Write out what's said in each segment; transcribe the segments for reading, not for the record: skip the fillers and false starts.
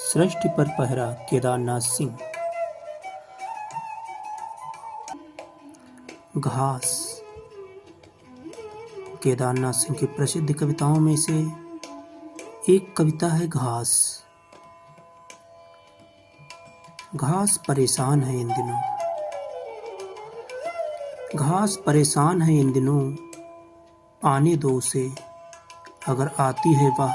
सृष्टि पर पहरा केदारनाथ सिंह। घास केदारनाथ सिंह की प्रसिद्ध कविताओं में से एक कविता है घास। घास परेशान है इन दिनों, घास परेशान है इन दिनों, आने दो उसे, अगर आती है वह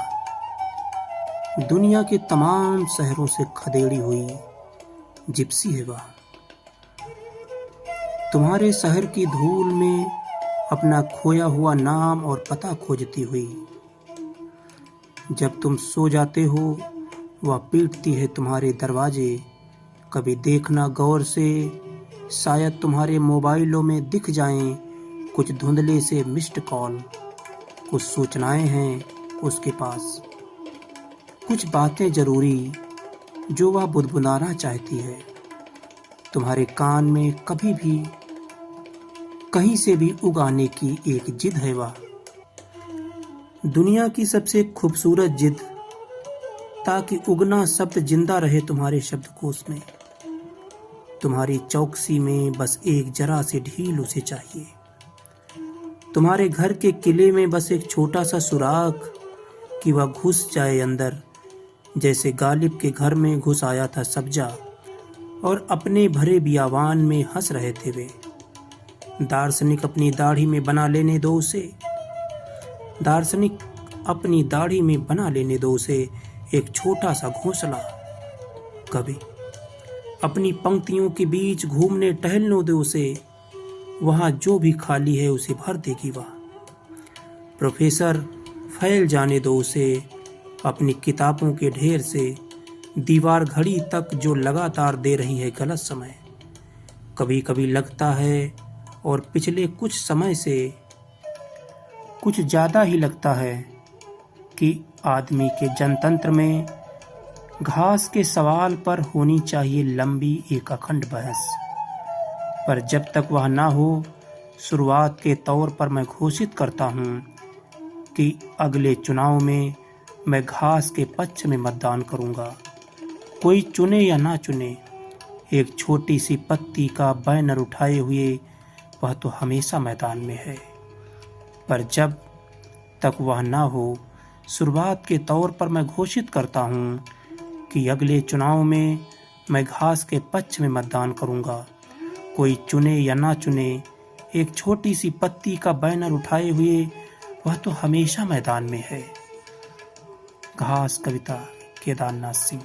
दुनिया के तमाम शहरों से खदेड़ी हुई जिप्सी है वह। तुम्हारे शहर की धूल में अपना खोया हुआ नाम और पता खोजती हुई, जब तुम सो जाते हो वह पीटती है तुम्हारे दरवाजे। कभी देखना गौर से, शायद तुम्हारे मोबाइलों में दिख जाएं कुछ धुंधले से मिस्ड कॉल। कुछ सूचनाएं हैं उसके पास, कुछ बातें जरूरी जो वह बुनबुनाना चाहती है। तुम्हारे कान में कभी भी कहीं से भी उगाने की एक जिद है वह, दुनिया की सबसे खूबसूरत जिद, ताकि उगना शब्द जिंदा रहे तुम्हारे शब्दकोश में। तुम्हारी चौकसी में बस एक जरा सी ढील उसे चाहिए। तुम्हारे घर के किले में बस एक छोटा सा सुराग कि वह घुस जाए अंदर, जैसे गालिब के घर में घुस आया था सब्जा और अपने भरे बियावान में हंस रहे थे वे। दार्शनिक अपनी दाढ़ी में बना लेने दो उसे, दार्शनिक अपनी दाढ़ी में बना लेने दो उसे एक छोटा सा घोंसला। कभी अपनी पंक्तियों के बीच घूमने टहलने दो उसे, वहां जो भी खाली है उसे भर देगी वह। प्रोफेसर फैल जाने दो उसे अपनी किताबों के ढेर से, दीवार घड़ी तक जो लगातार दे रही है गलत समय। कभी कभी लगता है, और पिछले कुछ समय से कुछ ज़्यादा ही लगता है, कि आदमी के जनतंत्र में घास के सवाल पर होनी चाहिए लंबी एक अखंड बहस। पर जब तक वह ना हो, शुरुआत के तौर पर मैं घोषित करता हूँ कि अगले चुनाव में मैं घास के पक्ष में मतदान करूंगा। कोई चुने या ना चुने, एक छोटी सी पत्ती का बैनर उठाए हुए वह तो हमेशा मैदान में है। पर जब तक वह ना हो, शुरुआत के तौर पर मैं घोषित करता हूँ कि अगले चुनाव में मैं घास के पक्ष में मतदान करूंगा। कोई चुने या ना चुने, एक छोटी सी पत्ती का बैनर उठाए हुए वह तो हमेशा मैदान में है। घास कविता केदारनाथ सिंह।